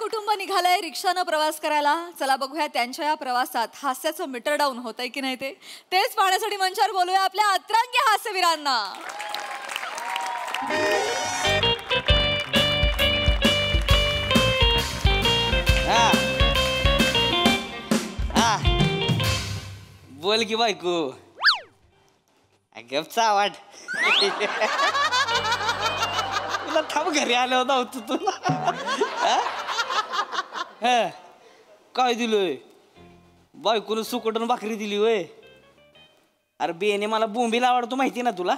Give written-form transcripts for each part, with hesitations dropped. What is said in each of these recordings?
कुटुंब निघालंय रिक्षानं प्रवास करायला. चला बघूया त्यांच्या या प्रवासात हास्याचं मीटर डाऊन होतंय की नाही तेच पाहण्यासाठी मंचावर बोलूया आपल्या अतरंगी हास्यवीरांना. बोल की बायको. गपचा वाट तुला थांब घरी आलो होता तुला काय दिलोय बायकोनं सुकटून भाकरी दिली होय. अरे बेने मला बोंबीला आवडतो माहिती ना तुला.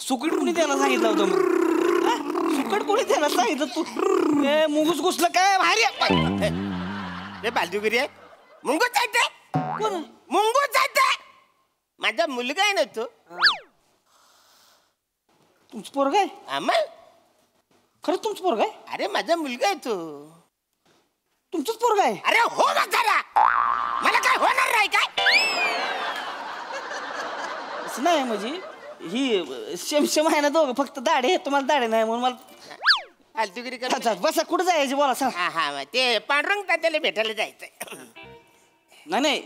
सुकट कोणी त्याला सांगितलं होतं मग सुकट कोणी त्याला सांगितलं तू मुंगूस घुसलं काय भारी बाजूगिरी आहे मुंगूस जायचंय कोण मुंगूस जायचंय माझा मुलगा आहे ना तो. तुमचं पोरग आहे खरं तुमचं पोरग आहे. अरे माझा मुलगा आहे तो. तुमचंच पोरग आहे. अरे हो जरा मला काय होणार नाही काय. असं नाही म्हणजे ही शेमशेम आहे ना दोघं फक्त दाढे तुम्हाला दाढे नाही म्हणून मला फालतुगिरी कर. बसा कुठं जायचे बोला सांग. हा ते पांडुरंग तात्याला भेटायला जायचंय. नाही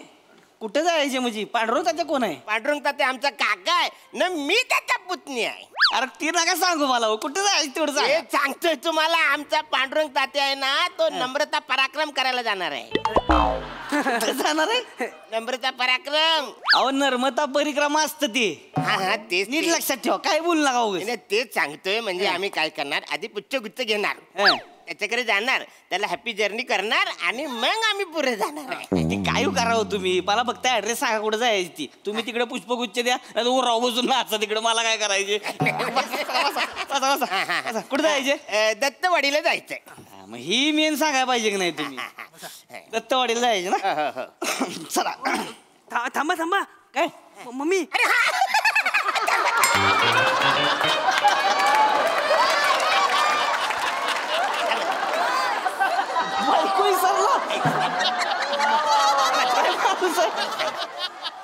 कुठं जायचे म्हणजे पांडुरंग तात्या कोण आहे. पांडुरंग तात्या आमचा काका आहे ना मी त्याच्या पुतणी आहे. अरे ती नका सांगू मला कुठं जायचं तेवढं हे सांगतोय तुम्हाला आमचा पांडुरंग तात्या आहे ना तो नम्रता पराक्रम करायला जाणार आहे. जाणार आहे नम्रता पराक्रम. अहो नर्मदा परिक्रमा असतं ते. हा तेच नीट लक्षात ठेवा काय बोलू नका उगाच. तेच सांगतोय म्हणजे आम्ही काय करणार आधी पुच्छगुच्छ घेणार त्याच्याकडे जाणार त्याला हॅपी जर्नी करणार आणि मग आम्ही पुढे जाणार आहे. ते काय करावं तुम्ही मला फक्त ऍड्रेस सांगा कुठं जायची ती. तुम्ही तिकडे पुष्पगुच्छ द्या राव बसून नाचा तिकडे मला काय करायचे. कुठे जायचे. दत्तवाडीला जायचंय. मग ही मेन सांगायला पाहिजे की नाही तुम्ही. दत्तवाडीला जायचे ना. चला थांबा थांबा काय मम्मी.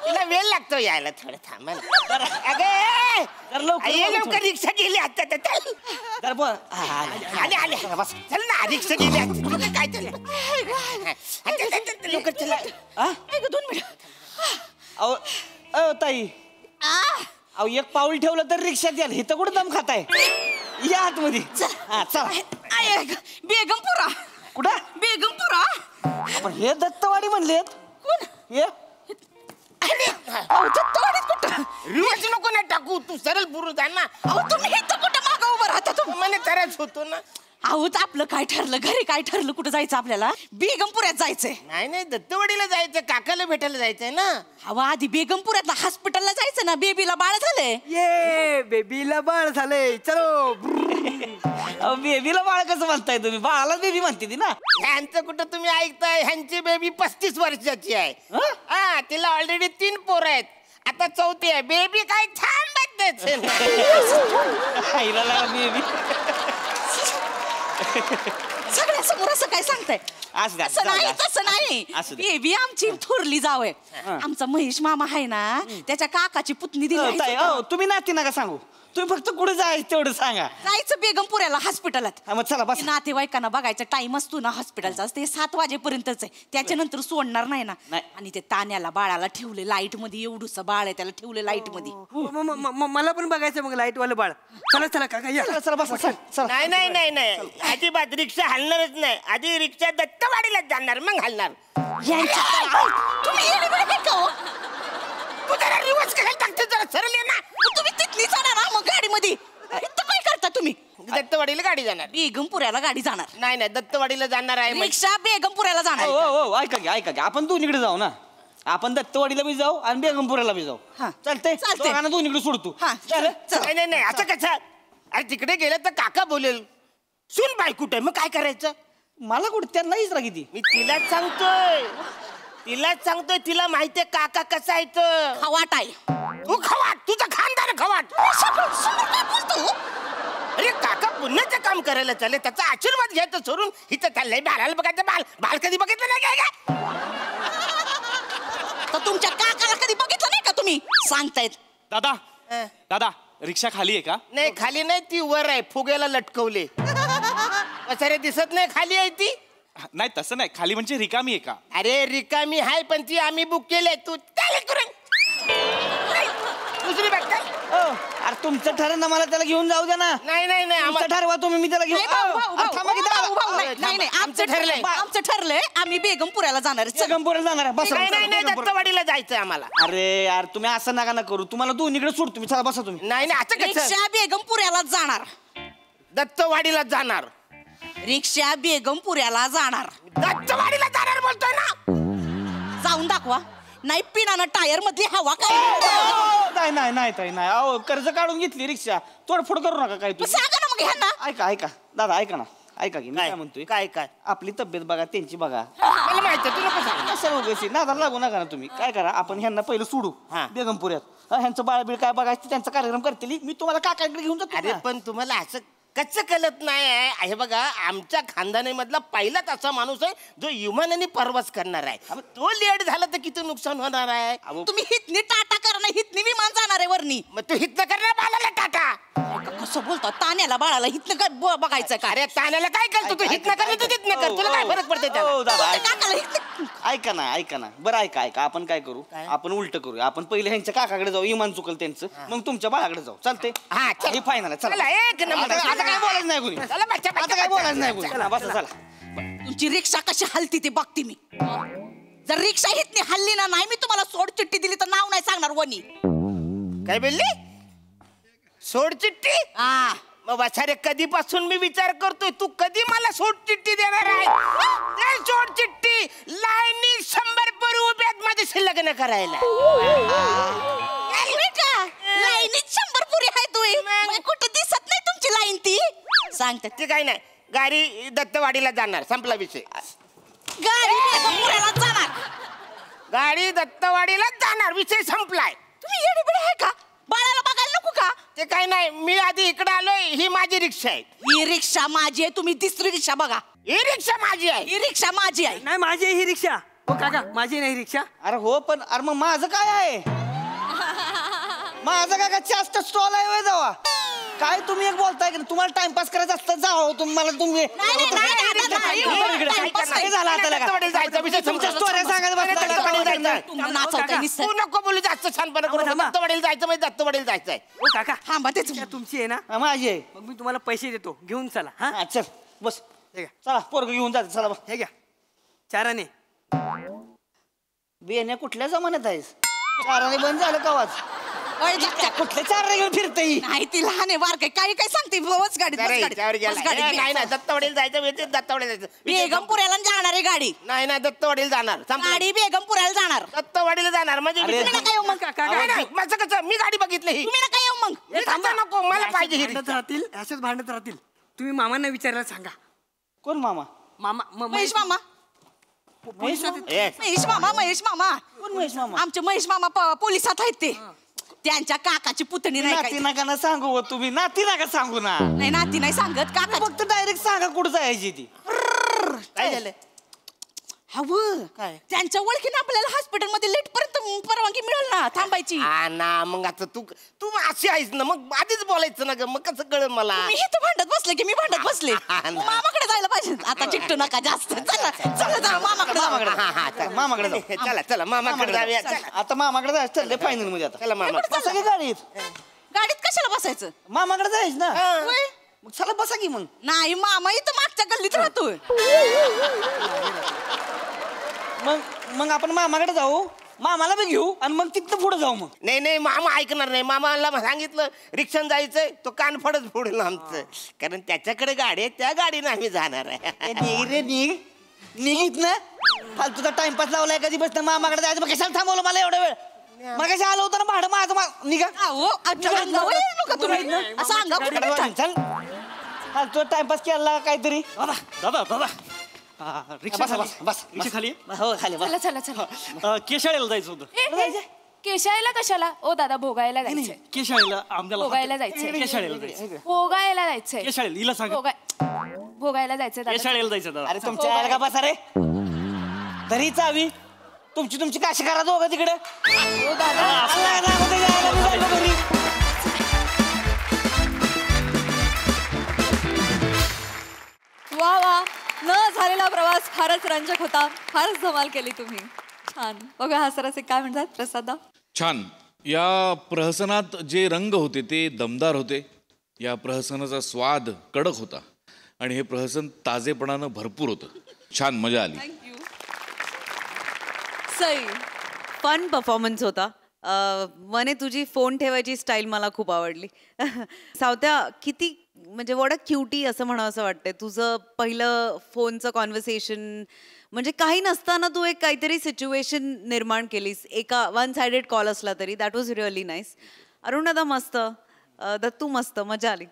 तिला वेळ लागतो यायला थोडं थांबा ना. लवकर रिक्षा गेली आता आले आले चल ना रिक्षा गेली काय लवकर चला. 2 मिनिट. अहो ताई अहो एक पाऊल ठेवलं तर रिक्षात याल. इथं कुठं दम खाताय या आतमध्ये. चला बेगमपुरा. कुठं बेगमपुरा. पण हे दत्तवाडी म्हणलेत कोण हे. दत्तवाडीत कुठं रिवर्स नको ना टाकू तू सरळ पुरू जा ना. तुम्ही इथं कुठं मागं उभं राहता तुम्ही. मला तरच होतो ना. आपलं काय ठरलं घरी काय ठरलं कुठं जायचं आपल्याला. बेगमपुऱ्यात जायचंय. नाही दत्तवाडीला जायचं काकाला भेटायला जायचंय ना. आधी बेगमपुऱ्यातला हॉस्पिटलला जायचं ना. बेबीला बाळ झालंय. ये बेबीला बाळ झालंय चलो. बेबीला बाळ कसं म्हणताय तुम्ही. बाळाला बेबी म्हणते ती ना. ह्यांचं कुठं तुम्ही ऐकताय. ह्यांची बेबी 35 वर्षाची आहे. हा तिला ऑलरेडी 3 पोरं आहेत. आता 4थी आहे. बेबी काय थांबत बेबी सगळ्यासमोर असं काय सांगताय. तसं नाही. बेबी आमची थोरली जावय. आमचा महेश मामा आहे ना त्याच्या काकाची पुतणी दिली. तुम्ही नाती नका सांगू. तुम्ही फक्त कुठे जायचं तेवढं सांगा. जायचं बेगमपुऱ्याला हॉस्पिटलात. मग चला बस. नातेवाईकांना बघायचा टाइम असतो ना हॉस्पिटलचा ते 7 वाजेपर्यंतच आहे. त्याच्यानंतर सोडणार नाही ना. आणि ते तान्याला बाळाला ठेवले लाईट मध्ये. एवढूस बाळ आहे त्याला ठेवले लाईट मध्ये. मला पण बघायचं मग लाईट वालं बाळ. चला चला काका या. चला बस. नाही अजिबात रिक्षा हलणारच नाही. आधी रिक्षा दत्तवाडीलाच जाणार मग हलणार. तू जरा रिवर्स करायला टाकते जरा सरळ ये ना. तुम्ही तिथली जाणार मग गाडीमध्ये. इथं काय करता तुम्ही. दत्तवाडीला गाडी जाणार. बेगमपुऱ्याला गाडी जाणार. नाही दत्तवाडीला जाणार आहे. रिक्षा बेगमपुऱ्याला जाणार. हो ऐका की आपण दोन्हीकडे जाऊ ना. आपण दत्तवाडीला बी जाऊ आणि बेगमपुऱ्याला बी जाऊ. चालतंय दोन्हीकडे सोडतो. नाही असं कसं. अरे तिकडे गेलं तर काका बोलेल सुन बाई कुठे मग काय करायचं. मला कुठे त्यांना इचरा किती. मी तिलाच सांगतोय तिला माहितीये काका कसा आहे. खवाट आहे. तू खवाट तुझं खानदार खवाट. अरे काका पुण्याचं काम करायला चालले त्याचा आशीर्वाद घ्यायचं सोडून हिचं चाललंय बाळाला बघायचं. बाळ कधी बघितलं नाही काय. तर तुमच्या काकाला कधी बघितलं नाही का तुम्ही सांगतायत. दादा रिक्षा खाली आहे का. नाही खाली नाही ती वर आहे. फुग्याला लटकवले. वसारे दिसत नाही खाली आहे ती. नाही तसं नाही, खाली म्हणजे रिकामी आहे का? अरे रिकामी आहे पण ती आम्ही बुक केली. तू त्याला करून दुसरी बघ काय? अरे तुमचं ठरण ना, मला त्याला घेऊन जाऊ द्या ना. नाही नाही नाही तुमचं ठरवा तुम्ही, मी त्याला घेऊन नाही, भाऊ, भाऊ, भाऊ, थांबा की भाऊ, भाऊ, दादा. नाही, नाही, आमचं ठरलंय. आमचं ठरलंय आम्ही बेगमपुऱ्याला जाणार आहे. चल. बेगमपुऱ्याला जाणार आहे. बसा, नाही नाही नाही बेगमपुरा. दत्तवाडीला जायचंय आम्हाला. अरे यार तुम्ही असं नका ना करू, तुम्हाला दोन्हीकडे सोड, तुम्ही चला बसा तुम्ही. नाही नाही असं कसं? रिक्षा बेगमपुऱ्याला जाणार. दत्तवाडीला जाणार. रिक्षा बेगमपुऱ्याला जाणार. दत्तवाडीला जाणार बोलतोय ना. जाऊन दाखवा. नाही पिनानं टायर मधली हवा काय. नाही नाही नाही ताई नाही, अहो कर्ज काढून घेतली रिक्षा, तोडफोड करू नका काय मग तुम्ही. सांगा ना मग ह्यांना. ऐका ऐका दादा, ऐका ना, ऐका की मी काय म्हणतोय. काय काय आपली तब्येत बघा, त्यांची बघा. मला माहिती आहे, तू नको सांग. कसं उगाच नादाला लागू नका ना तुम्ही. काय करा, आपण ह्यांना पहिलं सोडू हा. बेगमपुऱ्यात. ह्यांचं बाळबीळ काय बघायचं, त्यांचा कार्यक्रम करतील, मी तुम्हाला काकाकडे घेऊन जातो अरे ना. पण तुम्हाला असं कच्च कळत नाही आहे. हे बघा आमच्या खानदानामधला पहिलाच असा माणूस आहे जो विमानाने प्रवास करणार आहे. तो लेट झाला तर किती नुकसान होणार आहे. तुम्ही हितनी टाटा करा ना, हितनी विमान जाणार आहे वरनी. मग तू हितनं करणार बाळाला टाटा. कसं बोलतो तान्याला बाळाला हितनं काय बघायचं का. अरे ताण्याला काय करतो तू? हितनं कर तू तिथनं कर, तुला काय फरक पडते त्याला? हो, दादा, त्या ऐका. काकाला हितनं. ऐका ना, ऐका ना, बरं ऐका ऐका, आपण काय करू, आपण उलट करूया. आपण पहिले ह्यांच्या काकाकडे जाऊ, इमान चुकल त्यांचं, मग तुमच्या बाळाकडे जाऊ. चालते? हा, चल. हे फायनल आहे. चला चला, एक नंबर. आता काय बोलायचं नाही कोणी. चला, बच्चा, आता बच्चा, काय बोलायचं नाही बच्चा. कोणी. चला बसा, चला. तुमची रिक्षा कशी हलती ते बघते मी. जर रिक्षा हितनी हल्ली ना, नाही मी तुम्हाला सोड चिठ्ठी दिली तर नाव नाही सांगणार वनी. काय बोलली? सोड चिठ्ठी? हा. मग वाचारे कधीपासून मी विचार करतोय तू कधी मला सोड चिठ्ठी देणार आहे. ते सोड चिठ्ठी लाईनी 100 पर उभ्यात माझ्याशी लग्न करायला. अरे का? लाईनीत 100 पुरी आहे तुम्ही. मग कुठे दिसत नाही तुमची लाईन ती. सांगते ते काही नाही, गाडी दत्तवाडीला जाणार, संपला विषय. गाडी बेगमपुऱ्याला जाणार. गाडी दत्तवाडीला जाणार, विषय संपलाय. तुम्ही येडीबिडी आहे का? बाळाला बघायला नको का? ते काही नाही, मी आधी इकडे आलोय, ही माझी रिक्षा आहे. ही रिक्षा माझी आहे, तुम्ही दुसरी रिक्षा बघा. ही रिक्षा माझी आहे. ही रिक्षा माझी आहे. नाही माझी आहे ही रिक्षा. हो काका माझी नाही रिक्षा. अरे हो, पण अरे मग माझं काय आहे? माझं काय जास्त स्टॉल आहे जावा. काय तुम्ही एक बोलताय की तुम्हाला टाइमपास करायचा असतं, जावा तुम्ही. मला तुम्ही नाही, टाइमपास काय झालं आता लगा? दत्तवाडीला जायचा विषय तुमच्या संपला. स्टोऱ्या सांगत बसला. दत्तवाडीला जायचं. तुम्ही नाचवताय नुसतं. तू नको बोलू जास्त छानपणा करू. थांबा. दत्तवाडीला जायचं म्हणजे दत्तवाडीला जायचंय. हो काका थांबा तेच. रिक्षा तुमची आहे ना, हा, माझी आहे. मग मी तुम्हाला पैसे देतो, घेऊन चला. हा हा चल बस. हे घ्या, चला पोरग घेऊन जात. चला बा. हे घ्या 4 आणे. बेने कुठल्या जमान्यात आहेस? चाराने बंद झालं कवाच. ओय, जा. कुठल्या चाराने घेऊन फिरते? नाही ती लहान आहे बारकाय. काही काय सांगते. बस गाडीत, बस अरे, गाडीत, याच्यावर गेला. बस गाडीत. नाही नाही दत्तवाडीला जायचं म्हणजे दत्तवाडीला जायचं. बेगमपुऱ्याला जाणार आहे गाडी. नाही नाही दत्तवाडीला जाणार. संपलं. गाडी बेगमपुऱ्याला जाणार. दत्तवाडीला जाणार म्हणजे अरे, तुम्ही नका येऊ मग. नाही, नाही, माझं कसं मी गाडी बघितली ही. तुम्ही नका येऊ मग. मी थांबा नको, मला पाहिजे ही भांडत रिक्षा. राहतील, असेच भांडत राहतील. तुम्ही मामांना विचारायला सांगा. कोण मामा? मामा महेश मामा. महेश मामा? ए, महेश मामा. महेश मामा. कोण महेश मामा? आमचे महेश मामा पोलिसात आहेत ते. त्यांच्या काकाची पुतणी नाही नाती काय. नका ना सांगू हो तुम्ही, नाती नका सांगू ना. नाही नाती नाही सांगत काका. फक्त डायरेक्ट सांगा कुठं जायची ती. काय झालं? हवं काय? त्यांच्या ओळखीने आपल्याला हॉस्पिटलमध्ये लेट पर्यंत परवानगी मिळेल ना थांबायची. हा ना, मग आता तू तू अशी आहेस ना, मग आधीच बोलायचं ना ग, मग कसं कळलं मला? मी इथं भांडत बसले की मी भांडत बसले. हा ना. मामाकडे जायला पाहिजे. आता चिकटू नका जास्त. चला चला जा मामाकडे जाऊ. मामाकडे. हा, हा, चला. मामाकडे जाऊ. चला चला मामाकडे जाऊया. चला. आता मामाकडे जायचं चाललंय फायनल मध्ये. आता चला मामा. बसा की गाडीत. गाडीत कशाला बसायचं? मामाकडे जायच ना. होय. मग चला बसा की मग. नाही मामा इथं मागच्या गल्लीत राहतोय. मग मग आपण मामाकडे जाऊ, मामाला बी घेऊ आणि मग तिथं पुढे जाऊ. मग नाही नाही मामा ऐकणार नाही. मामाला सांगितलं रिक्षान जायचंय, तो कान फडत फोडेल आमचं. कारण त्याच्याकडे गाडी आहे, त्या गाडीनं आम्ही जाणार आहे. निघ रे निघ, निघित ना. फालतूचा टाइमपास लावलाय कधी बस मामाकडे जायचं. मग कशाला थांबवलं मला एवढा वेळ? मग कशा आलं होतं ना भाडं माझं. निघा अहो आमच्या अंगावर येऊ नका तुम्ही. असं अंगावर कुठे येता? चल. फालतूचा टाइमपास केला काहीतरी. दादा दादा रिक्षा बसा, खाली बसा, बसा. रिक्षा खाली हो खाली बस. चला चला चला केशाळेला जायचं होतं. केशाळेला कशाला? ओ दादा भोगायला जायचंय. केशाळेला आम्हाला भोगायला जायचंय. केशाळेला जायचं. भोगायला जायचंय. केशाळेला हिला सांग. भोगायला जायचंय दादा. केशाळेला जायचं दादा. अरे तुमच्या यायला का बसा रे. तरी चावी तुमची तुमची काशी करा दोघं तिकडे. ओ दादा अल्ला ना, मग ते जायला मी जायला घरी. वा वा न झालेला हा प्रवास फारच रंजक होता, फारच धमाल केली तुम्ही. छान. बघा हा सरसे काय म्हणतात प्रसादा. छान. या प्रहसनात जे रंग होते ते दमदार होते. या प्रहसनाचा स्वाद कडक होता आणि हे प्रहसन ताजेपणानं भरपूर होतं. छान, मजा आली. थँक्यू. सई फन परफॉर्मन्स होता. मने तुझी फोन ठेवायची स्टाईल मला खूप आवडली. सावत्या किती म्हणजे वॉट अ क्युटी असं म्हणावं असं वाटतंय. तुझं पहिलं फोनचं कॉन्व्हर्सेशन म्हणजे काही नसताना तू एक काहीतरी सिच्युएशन निर्माण केलीस. एका वन साइडेड कॉल असला तरी. That was really nice. Arun दादा मस्त, दत्तू मस्त, मजा आली.